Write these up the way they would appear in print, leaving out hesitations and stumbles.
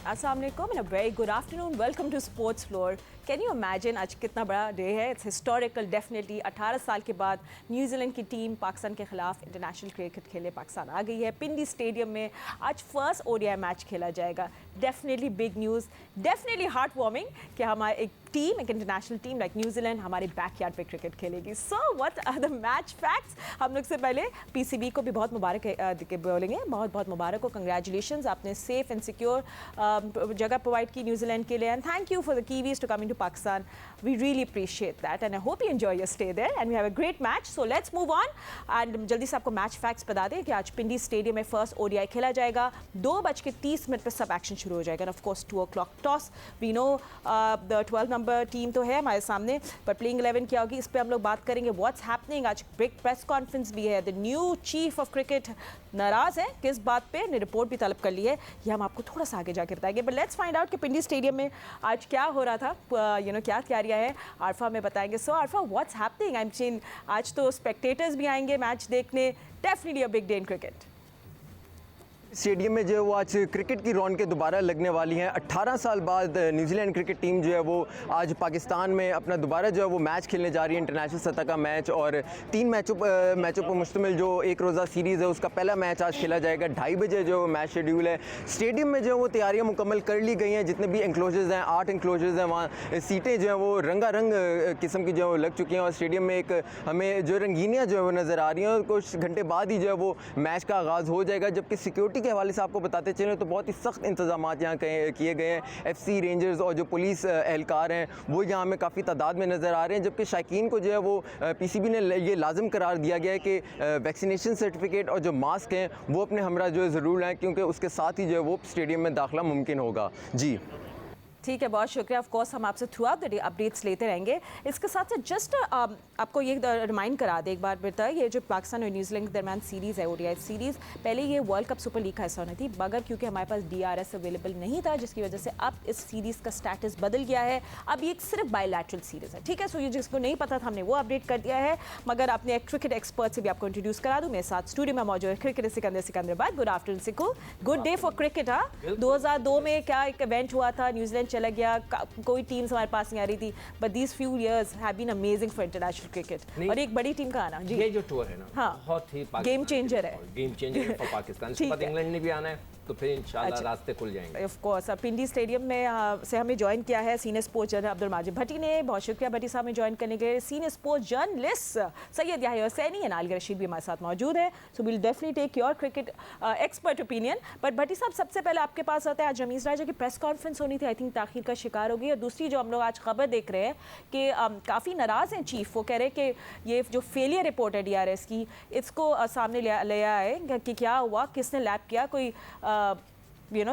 Assalamualaikum and a very good afternoon. Welcome to Sports Floor. Can you imagine आज कितना बड़ा day है? It's historical definitely. 18 साल के बाद न्यूजीलैंड की टीम पाकिस्तान के खिलाफ इंटरनेशनल क्रिकेट खेले पाकिस्तान आ गई है। पिंडी स्टेडियम में आज फर्स्ट ओडीआई मैच खेला जाएगा। Definitely big news, definitely heart warming कि हमारे एक इंटरनेशनल टीम लाइक न्यूजीलैंड हमारे बैकयार्ड पे क्रिकेट खेलेगी। So what are the match facts? हम लोग से पहले पीसीबी को भी बहुत मुबारक बोलेंगे, बहुत बहुत मुबारक हो, कंग्रेचुलेशंस, आपने सेफ एंड सिक्योर जगह प्रोवाइड की न्यूजीलैंड के लिए and thank you for the Kiwis to come into Pakistan. We really appreciate that and I hope you enjoy your stay there and we have a great match. So let's move on and जल्दी से आपको match facts बता दें कि आज Pindi stadium में first ODI खेला जाएगा. 2:30 पर सब एक्शन शुरू हो जाएगा. Of course 2 o'clock toss. We know the 12 number team तो है हमारे सामने, पर प्लेइंग 11 क्या होगी इस पर हम लोग बात करेंगे. व्हाट्स हैपनिंग, आज बिग प्रेस कॉन्फ्रेंस भी है. The new chief of cricket नाराज है किस बात पे, ने रिपोर्ट भी तलब कर ली है, ये हम आपको थोड़ा सा आगे जाके बताएंगे. बट लेट्स फाइंड आउट कि पिंडी स्टेडियम में आज क्या हो रहा था, क्या तैयारियां है, आरफा में बताएंगे. So Arfa, what's happening? I am आज तो स्पेक्टेटर्स भी आएंगे मैच देखने. Definitely a big day in cricket. Stadium में जो है वो आज क्रिकेट की रौनकें दोबारा लगने वाली हैं. 18 साल बाद न्यूजीलैंड क्रिकेट टीम जो है वो आज पाकिस्तान में अपना दोबारा जो है वो मैच खेलने जा रही है, इंटरनेशनल सतह का मैच. और 3 मैचों पर मुश्तमिल जो एक रोज़ा सीरीज़ है उसका पहला मैच आज खेला जाएगा. 2:30 बजे जो मैच शेड्यूल है. स्टेडियम में जो है वो तैयारियाँ मुकम्मल कर ली गई हैं. जितने भी इंक्लोजर्स हैं, 8 इंक्लोजर्स हैं, वहाँ सीटें जो हैं वो रंगारंग किस्म की जो है वो लग चुकी हैं. और स्टेडियम में एक हमें जो रंगीनियाँ जो है वो नज़र आ रही हैं. और कुछ घंटे बाद ही जो है वो मैच का आगाज़ हो जाएगा. जबकि सिक्योरिटी के हवाले से आपको बताते चलें तो बहुत ही सख्त इंतजाम यहाँ किए गए हैं. एफसी रेंजर्स और जो पुलिस एहलकार हैं वो यहाँ में काफ़ी तादाद में नज़र आ रहे हैं. जबकि शायकीन को जो है वो पीसीबी ने ये लाजम करार दिया गया है कि वैक्सीनेशन सर्टिफिकेट और जो मास्क हैं वो अपने हमरा जो है ज़रूर लाएँ, क्योंकि उसके साथ ही जो है वो स्टेडियम में दाखिला मुमकिन होगा. जी ठीक है, बहुत शुक्रिया. ऑफ कोर्स हम आपसे through out the day updates लेते रहेंगे. इसके साथ साथ जस्ट आपको ये रिमाइंड करा दे एक बार बेटा, ये जो पाकिस्तान और न्यूजीलैंड के दरमियान सीरीज़ है, ओडीआई सीरीज़, पहले ये वर्ल्ड कप सुपर लीग का हिस्सा होनी थी, मगर क्योंकि हमारे पास डीआरएस अवेलेबल नहीं था, जिसकी वजह से अब इस सीरीज़ का स्टेटस बदल गया है. अब ये सिर्फ बायलैटरल सीरीज़ है. ठीक है, सो ये जिसको नहीं पता था हमने वो अपडेट कर दिया है. मगर अपने एक क्रिकेट एक्सपर्ट से भी आपको इंट्रोड्यूस करा दूँ. मेरे साथ स्टूडियो में मौजूद है cricketer Secunderabad. Good afternoon Siku. Good day for cricket. हाँ, 2002 में क्या एक इवेंट हुआ था, न्यूजीलैंड चला गया, कोई टीम्स हमारे पास नहीं आ रही थी, but these few years have been amazing for international cricket. और एक बड़ी टीम का आना, जी ये जो टूर है ना, हाँ, बहुत ही गेम चेंजर है. गेम चेंजर है फॉर पाकिस्तान. इसके बाद इंग्लैंड ने भी आना है, तो फिर इंशाल्लाह रास्ते खुल जाएंगे. Of course. पिंडी स्टेडियम में से हमें ज्वाइन किया है senior sports journalist Abdul Majid Bhatti ने. बहुत शुक्रिया भट्टी साहब में ज्वाइन करने के. Senior sports journalist Syed Yahya Hussaini and Algar Rashid भी हमारे साथ मौजूद है. So will definitely take your cricket expert opinion. But Bhatti sahab, सबसे पहले आपके पास आता है, आज रमीज़ राजा की प्रेस कॉन्फ्रेंस होनी थी, आई थिंक ताखीर का शिकार हो गई. और दूसरी जो हम लोग आज खबर देख रहे हैं कि काफ़ी नाराज़ हैं चीफ. वो कह रहे हैं कि ये जो फेलियर रिपोर्ट है डीआरएस की, इसको सामने ले आए कि क्या हुआ, किसने लैप किया, कोई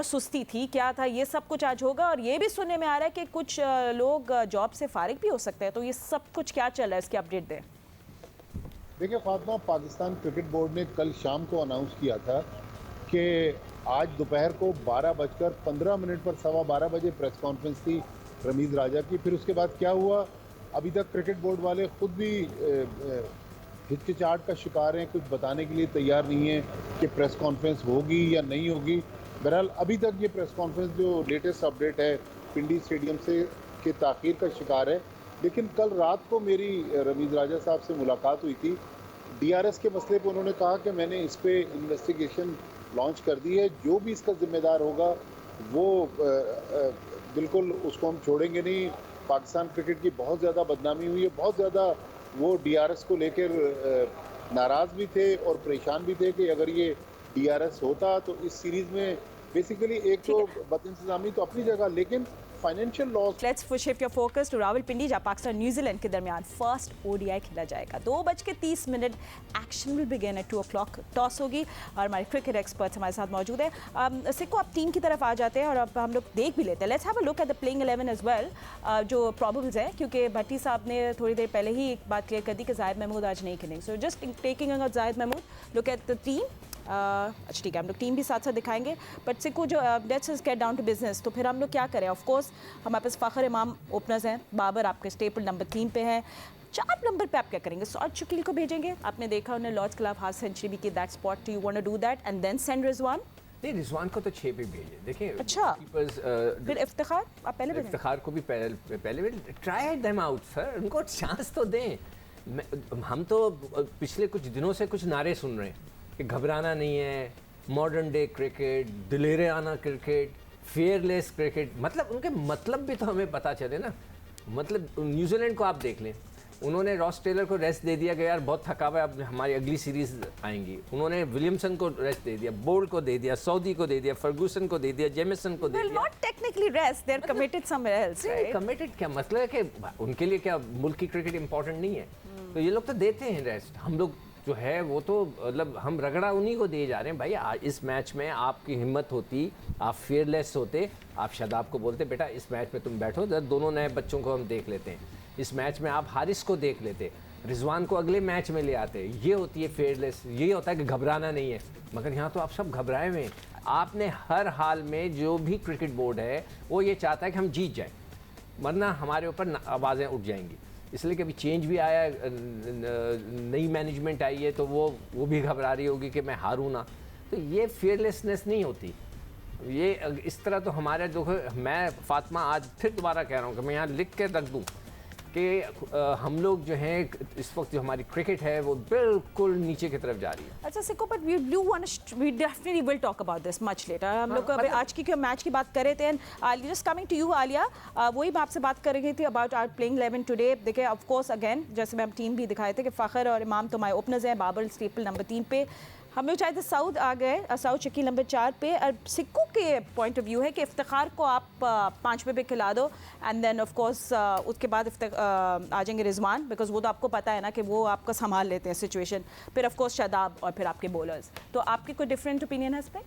सुस्ती थी, क्या था, ये सब कुछ आज होगा. और ये भी सुनने में आ रहा है कि कुछ लोग जॉब से फारिग भी हो सकते हैं. तो ये सब कुछ क्या चल रहा है, इसकी अपडेट दें. देखिए फातिमा, पाकिस्तान क्रिकेट बोर्ड ने कल शाम को अनाउंस किया था कि आज दोपहर को 12:15 पर 12:15 बजे प्रेस कॉन्फ्रेंस थी रमीज़ राजा की. फिर उसके बाद क्या हुआ, अभी तक क्रिकेट बोर्ड वाले खुद भी हिचकिचाहट का शिकार हैं, कुछ बताने के लिए तैयार नहीं है कि प्रेस कॉन्फ्रेंस होगी या नहीं होगी. बहरहाल अभी तक ये प्रेस कॉन्फ्रेंस जो लेटेस्ट अपडेट है पिंडी स्टेडियम से के ताख़ीर का शिकार है. लेकिन कल रात को मेरी रमीज़ राजा साहब से मुलाकात हुई थी. डीआरएस के मसले पे उन्होंने कहा कि मैंने इस पे इन्वेस्टिगेशन लॉन्च कर दी है, जो भी इसका ज़िम्मेदार होगा वो बिल्कुल उसको हम छोड़ेंगे नहीं. पाकिस्तान क्रिकेट की बहुत ज़्यादा बदनामी हुई है, बहुत ज़्यादा वो डीआरएस को लेकर नाराज़ भी थे और परेशान भी थे कि अगर ये डीआरएस होता तो इस सीरीज़ में बेसिकली एक तो बदइंतज़ामी तो अपनी जगह, लेकिन financial loss. Let's shift your focus to Rawalpindi, जहाँ पाकिस्तान न्यूजीलैंड के दरमियान फर्स्ट ओडीआई खेला जाएगा. 2:30 action will begin eight 2 o'clock. Toss होगी और हमारे क्रिकेट एक्सपर्ट्स हमारे साथ मौजूद है. सिक्को, आप टीम की तरफ आ जाते हैं और अब हम लोग देख भी लेते हैं. Let's have a look at the playing 11 as well, जो प्रॉब्लम्स हैं, क्योंकि भट्टी साहब ने थोड़ी देर पहले ही एक बात क्लियर कर दी कि जाहिद महमूद आज नहीं खेलेंगे. So just taking Zahid Mahmood, look at the team. अच्छा ठीक है, हम लोग टीम भी साथ साथ दिखाएंगे. बट सिक्को, जो let's get down to business, तो फिर हम लोग क्या करें. ऑफ कोर्स हमारे पास फ़खर इमाम ओपनर्स हैं, बाबर आपके स्टेपल नंबर 3 पे हैं. 4 नंबर पे आप क्या करेंगे? सौद शुक्ली को भेजेंगे, आपने देखा उन्हें लॉर्ड्स के खिलाफ हाफ सेंचुरी भी की. That spot, you want to do that and then send Rizwan. नहीं, रिजवान को तो 6 पे भेजे। देखिए अच्छा। फिर इफ्तिखार आप पहले भेजें। इफ्तिखार को भी पहले ट्राई देम आउट सर, उनको चांस तो दें। हम तो पिछले कुछ दिनों से कुछ नारे सुन रहे हैं कि घबराना नहीं है, मॉडर्न डे क्रिकेट, दिलेराना क्रिकेट, फेयरलेस क्रिकेट। मतलब उनके मतलब भी तो हमें पता चले ना। मतलब न्यूजीलैंड को आप देख लें, उन्होंने रॉस टेलर को रेस्ट दे दिया कि यार बहुत थका हुआ है, अब हमारी अगली सीरीज़ आएंगी। उन्होंने विलियमसन को रेस्ट दे दिया, बोल्ट को दे दिया, सऊदी को दे दिया, फर्गूसन को दे दिया, जेमिसन को दे दिया। Not technically rest, they are committed somewhere else, right? Committed क्या मतलब है कि उनके लिए क्या मुल्क की क्रिकेट इंपॉर्टेंट नहीं है? तो ये लोग तो देते हैं रेस्ट। हम लोग जो है वो तो मतलब हम रगड़ा उन्हीं को दिए जा रहे हैं। भाई इस मैच में आपकी हिम्मत होती, आप फेयरलेस होते, आप शादाब को बोलते बेटा इस मैच में तुम बैठो, दोनों नए बच्चों को हम देख लेते हैं। इस मैच में आप हारिस को देख लेते, रिजवान को अगले मैच में ले आते। ये होती है फेयरलेस, ये होता है कि घबराना नहीं है। मगर यहाँ तो आप सब घबराए हुए हैं। आपने हर हाल में, जो भी क्रिकेट बोर्ड है वो ये चाहता है कि हम जीत जाएं, वरना हमारे ऊपर आवाज़ें उठ जाएंगी। इसलिए कि अभी चेंज भी आया, नई मैनेजमेंट आई है, तो वो भी घबरा रही होगी कि मैं हारूँ ना। तो ये फेयरलेसनेस नहीं होती। ये इस तरह तो हमारे मैं फातिमा आज फिर दोबारा कह रहा हूँ कि मैं यहाँ लिख के रख दूँ कि हम लोग जो हैं इस वक्त जो हमारी क्रिकेट है वो बिल्कुल नीचे की तरफ जा रही है। अच्छा सिको, but we definitely will talk about this much later. हम लोग अभी आज की मैच की बात कर रहे थे, and Alia just coming to you Alia, वही मैं आपसे बात कर रही थी अबाउट आवर प्लेइंग 11 टुडे। देखिए ऑफ कोर्स अगेन जैसे मैं टीम भी दिखाए थे कि फ़खर और इमाम तो हमारे ओपनर्स हैं, बाबर स्टेपल नंबर 3 पे, हम लोग चाहे तो सऊद आ गए, सऊद शकील नंबर 4 पे। और सिक्को के पॉइंट ऑफ व्यू है कि इफ्तिखार को आप 5वें पे खिला दो, एंड देन ऑफ कोर्स उसके बाद आ जाएंगे रिजवान, बिकॉज वो तो आपको पता है ना कि वो आपका संभाल लेते हैं सिचुएशन। फिर ऑफ कोर्स शादाब और फिर आपके बॉलर्स। तो आपके कोई डिफरेंट ओपिनियन है इस पर?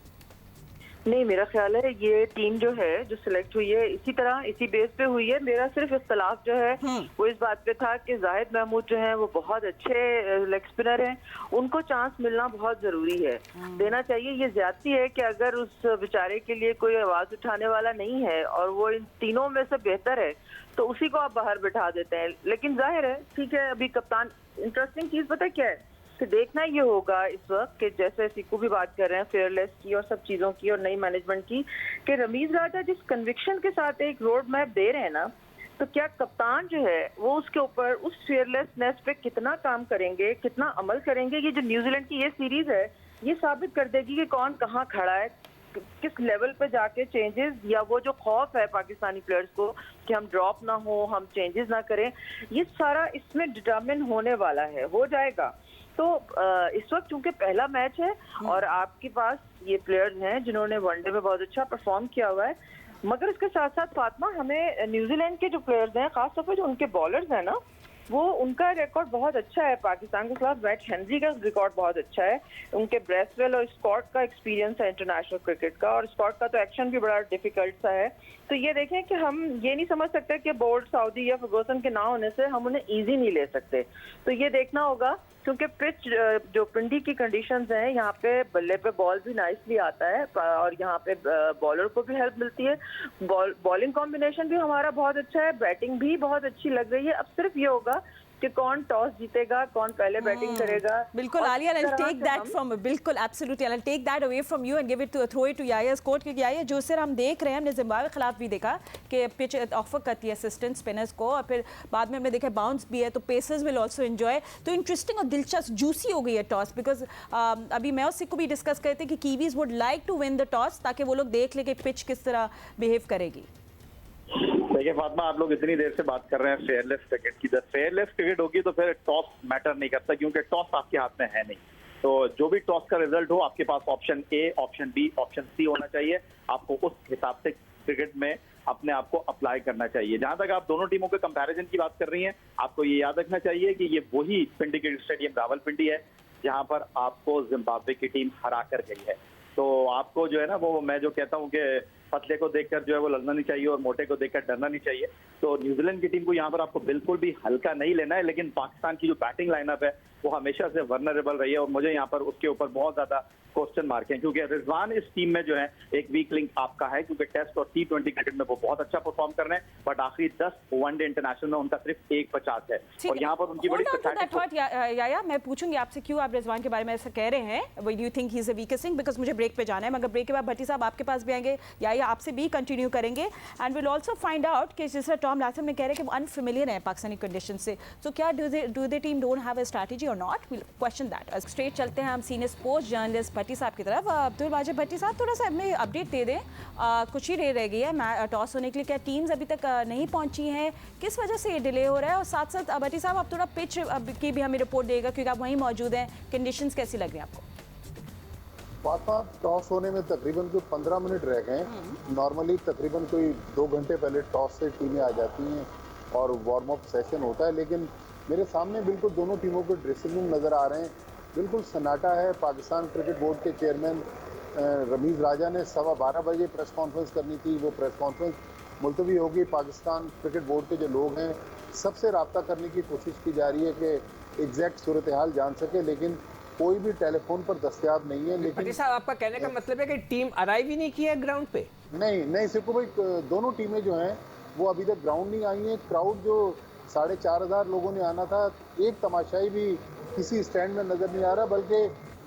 नहीं, मेरा ख्याल है ये टीम जो है जो सिलेक्ट हुई है इसी तरह इसी बेस पे हुई है। मेरा सिर्फ इख्तलाफ जो है वो इस बात पे था कि जाहिद महमूद जो है वो बहुत अच्छे लेग स्पिनर हैं, उनको चांस मिलना बहुत जरूरी है, देना चाहिए। ये ज्यादती है कि अगर उस बेचारे के लिए कोई आवाज उठाने वाला नहीं है और वो इन तीनों में से बेहतर है तो उसी को आप बाहर बिठा देते हैं। लेकिन जाहिर है ठीक है, अभी कप्तान, इंटरेस्टिंग चीज पता क्या है कि देखना ये होगा इस वक्त कि जैसे सिक्कू भी बात कर रहे हैं फेयरलेस की और सब चीज़ों की और नई मैनेजमेंट की, कि रमीज राजा जिस कन्विक्शन के साथ एक रोड मैप दे रहे हैं ना, तो क्या कप्तान जो है वो उसके ऊपर उस फेयरलेसनेस पे कितना काम करेंगे, कितना अमल करेंगे। ये जो न्यूजीलैंड की ये सीरीज है ये साबित कर देगी कि कौन कहाँ खड़ा है, किस लेवल पे जाके चेंजेस, या वो जो खौफ है पाकिस्तानी प्लेयर्स को कि हम ड्रॉप ना हो, हम चेंजेस ना करें, ये सारा इसमें डिटरमिन होने वाला है, हो जाएगा। तो इस वक्त चूंकि पहला मैच है और आपके पास ये प्लेयर्स हैं जिन्होंने वनडे में बहुत अच्छा परफॉर्म किया हुआ है, मगर इसके साथ साथ फातिमा हमें न्यूजीलैंड के जो प्लेयर्स हैं, खासतौर पर जो उनके बॉलर्स हैं ना, वो उनका रिकॉर्ड बहुत अच्छा है पाकिस्तान के खिलाफ। मैट हेनरी का रिकॉर्ड बहुत अच्छा है, उनके ब्रेसवेल और स्कॉट का एक्सपीरियंस है इंटरनेशनल क्रिकेट का, और स्कॉट का तो एक्शन भी बड़ा डिफिकल्ट सा है। तो ये देखें कि हम ये नहीं समझ सकते कि बोल्ट, सऊदी या फर्गूसन के ना होने से हम उन्हें इजी नहीं ले सकते। तो ये देखना होगा क्योंकि पिच जो पिंडी की कंडीशंस हैं, यहाँ पे बल्ले पे बॉल भी नाइसली आता है और यहाँ पे बॉलर को भी हेल्प मिलती है। बॉलिंग कॉम्बिनेशन भी हमारा बहुत अच्छा है, बैटिंग भी बहुत अच्छी लग रही है। अब सिर्फ ये होगा कि कौन टॉस जीतेगा, कौन पहले बैटिंग करेगा। बिल्कुल Alia, I'll take that from बिल्कुल absolutely I'll take that away from you and give it to throw it to Yaya's court, क्योंकि याया जो सर हम देख रहे हैं, हमने जिम्बाब्वे के खिलाफ भी देखा कि पिच ऑफर करती है असिस्टेंट स्पिनर्स को, और फिर बाद में हमने देखा बाउंस भी है, तो पेसर्स विल आल्सो एंजॉय। तो इंटरेस्टिंग और दिलचस्प जूसी हो गई है टॉस, बिकॉज अभी मैं और सिक्कू भी डिस्कस करते थे कि Kiwis would like to win the toss ताकि वो लोग देख ले कि पिच किस तरह बिहेव करेगी। देखिए फातिमा, आप लोग इतनी देर से बात कर रहे हैं फेयरलेस क्रिकेट की। जब फेयरलेस क्रिकेट होगी तो फिर टॉस मैटर नहीं करता, क्योंकि टॉस आपके हाथ में है नहीं। तो जो भी टॉस का रिजल्ट हो, आपके पास option A, option B, option C होना चाहिए। आपको उस हिसाब से क्रिकेट में अपने आप को अप्लाई करना चाहिए। जहां तक आप दोनों टीमों के कंपैरिजन की बात कर रही हैं, आपको ये याद रखना चाहिए कि ये वही पिंडी क्रिकेट स्टेडियम रावलपिंडी है जहां पर आपको जिम्बाब्वे की टीम हरा कर गई है। तो आपको जो है ना, वो मैं जो कहता हूँ कि पतले को देखकर जो है वो लड़ना नहीं चाहिए और मोटे को देखकर डरना नहीं चाहिए। तो न्यूजीलैंड की टीम को यहाँ पर आपको बिल्कुल भी हल्का नहीं लेना है, लेकिन पाकिस्तान की जो बैटिंग लाइनअप है वो हमेशा से वर्नरेबल रही है और मुझे यहाँ पर उसके ऊपर बहुत ज्यादा क्वेश्चन मार्क है, क्योंकि रिजवान इस टीम में जो है एक वीक लिंक आपका है, क्योंकि टेस्ट और T20 क्रिकेट में वो बहुत अच्छा परफॉर्म कर रहे हैं, बट आखिरी 10 वनडे इंटरनेशनल में उनका सिर्फ 1.50 है और यहाँ पर उनकी बड़ी या मैं पूछूंगी आपसे क्यों आप रिजवान के बारे में ऐसा कह रहे हैं, why do you think he is the weakest link, because मुझे ब्रेक पे जाना है, मगर ब्रेक के बाद भट्टी साहब आपके पास भी आएंगे या आपसे भी कंटिन्यू करेंगे and will also find out कि जिस तरह टॉम लाथम ने कह रहे हैं कि वो अनफेमिलियर है पाकिस्तानी कंडीशन से, तो क्या do they team don't have a strategy और not, will question that. Straight चलते हैं हम सीनियर स्पोर्ट्स जर्नलिस्ट भट्टी साहब की तरफ। अब्दुल वाजिब भट्टी साहब, थोड़ा सा हमें अपडेट दे दें, कुछ ही देर रह गई है टॉस होने के लिए, क्या टीम्स अभी तक नहीं पहुंची हैं, किस वजह से ये डिले हो रहा है, और साथ साथ भट्टी साहब आप थोड़ा पिच की भी हमें रिपोर्ट देगा क्योंकि आप वहीं मौजूद हैं, कंडीशंस कैसी लग रही हैं आपको? फातिमा, टॉस होने में तकरीबन कोई 15 मिनट रह गए हैं। नॉर्मली तकरीबन कोई 2 घंटे पहले टॉस से टीमें आ जाती हैं और वार्म अप सेशन होता है, लेकिन मेरे सामने बिल्कुल दोनों टीमों के ड्रेसिंग रूम नज़र आ रहे हैं, बिल्कुल सन्नाटा है। पाकिस्तान क्रिकेट बोर्ड के चेयरमैन रमीज़ राजा ने 12:15 बजे प्रेस कॉन्फ्रेंस करनी थी, वो प्रेस कॉन्फ्रेंस मुलतवी होगी। पाकिस्तान क्रिकेट बोर्ड के जो लोग हैं सबसे रब्ता करने की कोशिश की जा रही है कि एग्जैक्ट सूरत हाल जान सके, लेकिन कोई भी टेलीफोन पर दस्तयाब नहीं है। लेकिन साहब आपका कहने का मतलब है कि टीम अराइव ही नहीं की है ग्राउंड पे? नहीं सिर्फ भाई, दोनों टीमें जो हैं वो अभी तक ग्राउंड नहीं आई हैं। क्राउड जो 4,500 लोगों ने आना था, एक तमाशाई भी किसी स्टैंड में नज़र नहीं आ रहा, बल्कि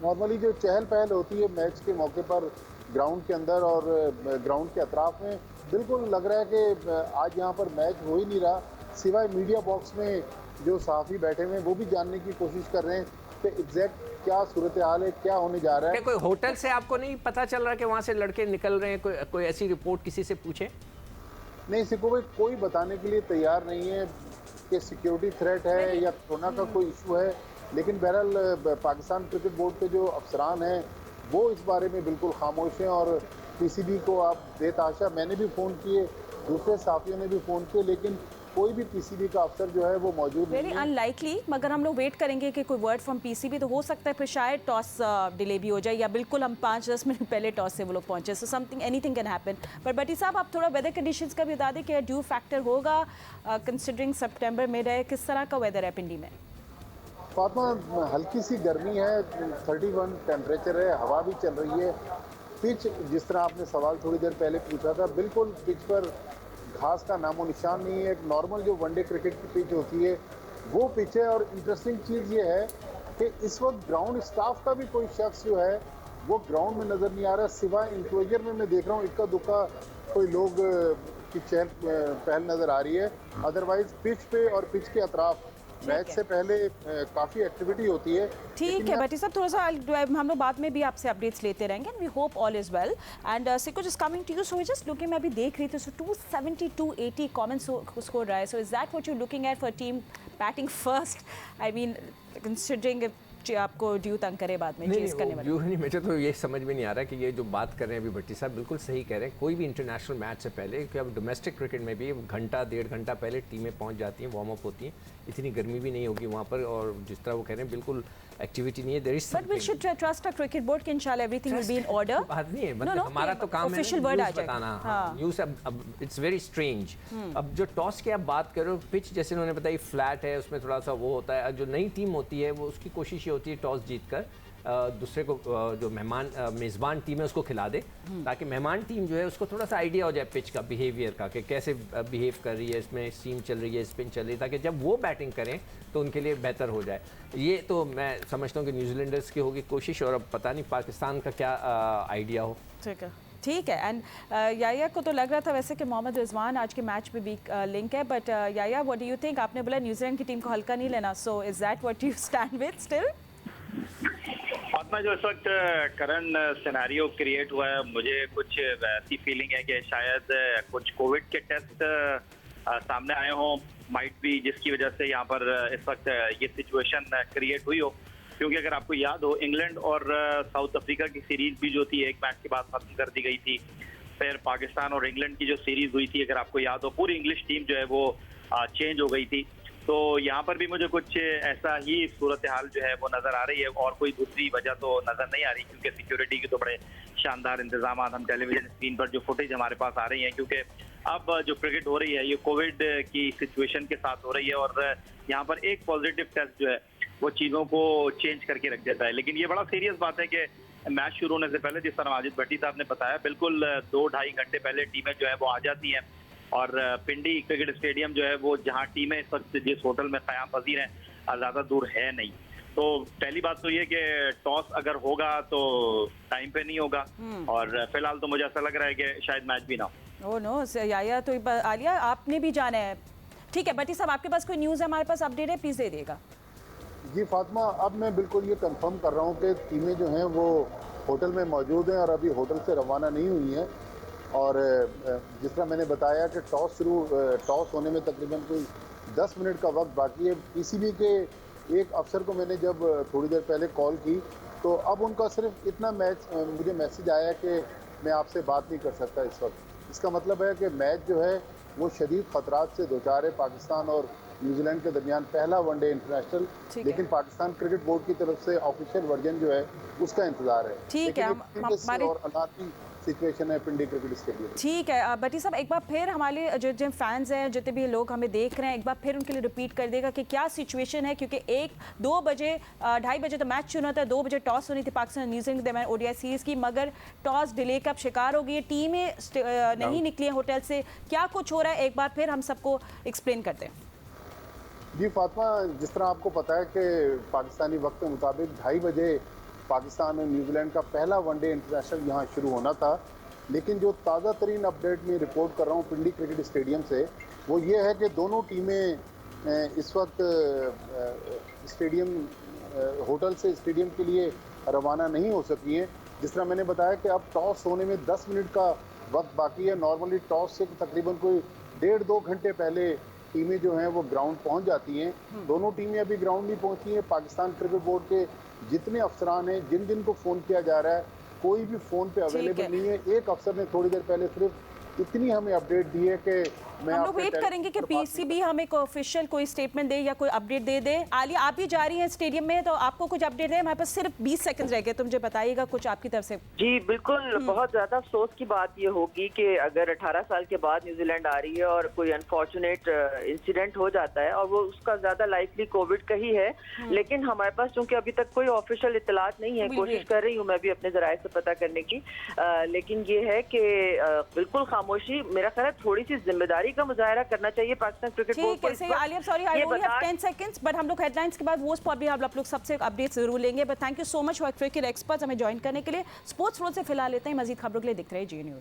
नॉर्मली जो चहल पहल होती है मैच के मौके पर ग्राउंड के अंदर और ग्राउंड के अतराफ में, बिल्कुल लग रहा है कि आज यहाँ पर मैच हो ही नहीं रहा, सिवाय मीडिया बॉक्स में जो सहाफ़ी बैठे हुए हैं वो भी जानने की कोशिश कर रहे हैं कि एग्जैक्ट क्या सूरत हाल है, क्या होने जा रहा है। कोई होटल से आपको नहीं पता चल रहा कि वहाँ से लड़के निकल रहे हैं, कोई ऐसी रिपोर्ट किसी से पूछे? नहीं सिर्फ भाई, कोई बताने के लिए तैयार नहीं है कि सिक्योरिटी थ्रेट है या कोरोना का कोई इशू है, लेकिन बहरहाल पाकिस्तान क्रिकेट बोर्ड के जो अफसरान हैं वो इस बारे में बिल्कुल खामोश हैं और पीसीबी को आप बेतहाशा, मैंने भी फ़ोन किए, दूसरे साथियों ने भी फ़ोन किए, लेकिन कोई भी पीसीबी का अफसर जो है वो मौजूद नहीं है। वेरी अनलाइकली, मगर हम लोग वेट करेंगे कि कोई वर्ड फ्रॉम पीसीबी, तो हो सकता है फिर शायद टॉस डिले भी हो जाए या बिल्कुल हम 5-10 मिनट पहले टॉस से वो लोग पहुंचे, so something anything can happen. पर भट्टी साहब आप थोड़ा वेदर कंडीशंस का भी बता दें कि ड्यू फैक्टर होगा कंसिडरिंग सितंबर में रहे, किस तरह का वेदर है पिंडी में? फातिमा, हल्की सी गर्मी है, 31 टेम्परेचर है, हवा भी चल रही है। पिच, जिस तरह आपने सवाल थोड़ी देर पहले पूछा था, बिल्कुल पिच पर घास का नामो निशान नहीं है। एक नॉर्मल जो वनडे क्रिकेट की पिच होती है वो पिच है। और इंटरेस्टिंग चीज़ ये है कि इस वक्त ग्राउंड स्टाफ का भी कोई शख्स जो है वो ग्राउंड में नज़र नहीं आ रहा, सिवाय इंक्लोजर में मैं देख रहा हूँ इक्का दुक्का कोई लोग की चहल पहल नज़र आ रही है। अदरवाइज पिच पे और पिच के अतराफ मैच से पहले काफ़ी एक्टिविटी होती है। ठीक है भट्टी साहब, थोड़ा सा हम लोग बाद में भी आपसे अपडेट्स लेते रहेंगे। We hope all is well and Sikko just coming to you. So just looking, मैं अभी देख रही थी, सो 270-280 कमेंट्स स्कोर रहा है। सो is that what you looking at for team batting first? I mean considering आपको ड्यू तंग करे बाद में चेस करने वाले। नहीं, मुझे तो ये समझ में नहीं आ रहा कि ये जो बात कर रहे हैं अभी भट्टी साहब बिल्कुल सही कह रहे हैं। कोई भी इंटरनेशनल मैच से पहले, क्योंकि अब डोमेस्टिक क्रिकेट में भी घंटा 1.5 घंटा पहले टीमें पहुंच जाती हैं, वार्म अप होती हैं, इतनी गर्मी भी नहीं होगी वहाँ पर, और जिस तरह वो कह रहे हैं बिल्कुल एक्टिविटी नहीं है। There is but we should trust a cricket board कि इंशाल्लाह everything will be in order. बात नहीं है, मतलब हमारा तो काम है ऑफिशियल वर्ड आ बताना। जाएगा। न्यूज़ अब इट्स वेरी स्ट्रेंज। अब जो टॉस की आप बात कर रहे हो, पिच जैसे उन्होंने बताई फ्लैट है, उसमें थोड़ा सा वो होता है। जो नई टीम होती है वो उसकी कोशिश ये होती है टॉस जीत कर दूसरे को जो मेज़बान टीम है उसको खिला दे, ताकि मेहमान टीम जो है उसको थोड़ा सा आइडिया हो जाए पिच का, बिहेवियर का, कि कैसे बिहेव कर रही है, इसमें सीम चल रही है, स्पिन चल रही है, ताकि जब वो बैटिंग करें तो उनके लिए बेहतर हो जाए। ये तो मैं समझता हूँ कि न्यूजीलैंडर्स की होगी कोशिश, और अब पता नहीं पाकिस्तान का क्या आइडिया हो। ठीक है। एंड याया को तो लग रहा था वैसे कि मोहम्मद रिजवान आज के मैच में भी लिंक है, but yeah yeah what do you think? आपने बोला न्यूजीलैंड की टीम को हल्का नहीं लेना, so is that what you stand with still? Fatima, जो इस वक्त करंट सिनेरियो क्रिएट हुआ है, मुझे कुछ ऐसी फीलिंग है कि शायद कुछ कोविड के टेस्ट सामने आए हों, माइट भी, जिसकी वजह से यहाँ पर इस वक्त ये सिचुएशन क्रिएट हुई हो। क्योंकि अगर आपको याद हो, इंग्लैंड और साउथ अफ्रीका की सीरीज भी जो थी एक मैच के बाद खत्म कर दी गई थी। फिर पाकिस्तान और इंग्लैंड की जो सीरीज हुई थी, अगर आपको याद हो, पूरी इंग्लिश टीम जो है वो चेंज हो गई थी। तो यहाँ पर भी मुझे कुछ ऐसा ही सूरत हाल जो है वो नज़र आ रही है, और कोई दूसरी वजह तो नज़र नहीं आ रही, क्योंकि सिक्योरिटी के तो बड़े शानदार इंतजाम हम टेलीविजन स्क्रीन पर जो फुटेज हमारे पास आ रही है, क्योंकि अब जो क्रिकेट हो रही है ये कोविड की सिचुएशन के साथ हो रही है और यहाँ पर एक पॉजिटिव टेस्ट जो है वो चीज़ों को चेंज करके रख देता है। लेकिन ये बड़ा सीरियस बात है कि मैच शुरू होने से पहले, जिस तरह माजिद भट्टी साहब ने बताया, बिल्कुल 2-2.5 घंटे पहले टीमें जो है वो आ जाती हैं और पिंडी क्रिकेट स्टेडियम जो है वो जहाँ टीमें इस वक्त जिस होटल में क़याम पजीर हैं ज़्यादा दूर है नहीं। तो पहली बात तो ये कि टॉस अगर होगा तो टाइम पे नहीं होगा और फिलहाल तो मुझे ऐसा लग रहा है कि शायद मैच भी ना हो। ओह नो याया, तो आलिया आपने भी जाना है, ठीक है भट्टी साहब आपके पास कोई न्यूज़ है, हमारे पास अपडेट है, प्लीज़ दे देगा। जी फातिमा, अब मैं बिल्कुल ये कंफर्म कर रहा हूँ कि टीमें जो हैं वो होटल में मौजूद हैं और अभी होटल से रवाना नहीं हुई हैं। और जिस तरह मैंने बताया कि टॉस होने में तकरीबन कोई 10 मिनट का वक्त बाकी है। पीसीबी के एक अफसर को मैंने जब थोड़ी देर पहले कॉल की तो अब उनका सिर्फ इतना मुझे मैसेज आया कि मैं आपसे बात नहीं कर सकता इस वक्त। इसका मतलब है कि मैच जो है वो शदीद ख़तरात से दो चार है पाकिस्तान और न्यूजीलैंड के दरमियान, पहला वनडे इंटरनेशनल, लेकिन पाकिस्तान क्रिकेट बोर्ड की तरफ से ऑफिशियल वर्जन जो है उसका इंतजार है। ठीक है, हमारे और अनाथी सिचुएशन है पिंडी क्रिकेट स्टेडियम। ठीक है भट्टी साहब, एक बार फिर हमारे जो फैंस हैं, जितने भी लोग हमें देख रहे हैं, एक बार फिर उनके लिए रिपीट कर देगा कि क्या सिचुएशन है, क्योंकि 1-2 बजे 2:30 बजे तो मैच शुरू होता है, 2 बजे टॉस होनी थी पाकिस्तान न्यूजीलैंड के दरमियान ओडीआई सीरीज की, मगर टॉस डिले का शिकार हो गई है, टीमें नहीं निकली हैं होटल से। क्या कुछ हो रहा है, एक बार फिर हम सबको एक्सप्लेन करते हैं। जी फातिमा, जिस तरह आपको पता है कि पाकिस्तानी वक्त के मुताबिक 2:30 बजे पाकिस्तान और न्यूजीलैंड का पहला वनडे इंटरनेशनल यहाँ शुरू होना था, लेकिन जो ताज़ा तरीन अपडेट में रिपोर्ट कर रहा हूँ पिंडी क्रिकेट स्टेडियम से, वो ये है कि दोनों टीमें इस वक्त होटल से स्टेडियम के लिए रवाना नहीं हो सकी हैं। जिस तरह मैंने बताया कि अब टॉस होने में 10 मिनट का वक्त बाकी है। नॉर्मली टॉस से तकरीबन कोई 1.5-2 घंटे पहले टीमें जो हैं वो ग्राउंड पहुंच जाती हैं। दोनों टीमें अभी ग्राउंड नहीं पहुंची हैं। पाकिस्तान क्रिकेट बोर्ड के जितने अफसरान हैं, जिन जिन को फ़ोन किया जा रहा है, कोई भी फ़ोन पे अवेलेबल नहीं है। एक अफसर ने थोड़ी देर पहले सिर्फ इतनी हमें अपडेट दी है कि हम लोग वेट करेंगे कि पीसीबी हमें ऑफिशियल कोई स्टेटमेंट दे या कोई अपडेट दे दे। आलिया, आप भी जा रही हैं स्टेडियम में, तो आपको कुछ अपडेट है? हमारे पास सिर्फ 20 सेकंड रह गए, तो मुझे बताइएगा कुछ आपकी तरफ से। जी बिल्कुल, बहुत ज्यादा अफसोस की बात ये होगी कि अगर 18 साल के बाद न्यूजीलैंड आ रही है और कोई अनफॉर्चुनेट इंसिडेंट हो जाता है, और वो उसका ज्यादा लाइकली कोविड का ही है, लेकिन हमारे पास चूंकि अभी तक कोई ऑफिशियल इतलात नहीं है, कोशिश कर रही हूँ मैं भी अपने जराये से पता करने की, लेकिन ये है कि बिल्कुल खामोशी, मेरा ख्याल है थोड़ी सी जिम्मेदारी का मुजाहरा करना चाहिए पाकिस्तान क्रिकेट बोर्ड को। ठीक है Alia, sorry I only have 10 seconds, but हम लोग हेडलाइंस के बाद वो स्पॉट भी आप लोग सबसे अपडेट जरूर लेंगे। But thank you so much for cricket experts हमें ज्वाइन करने के लिए। स्पोर्ट्स रोड से फिलहाल लेते हैं, मजीद खबरों के लिए दिख रहे जी न्यूज़।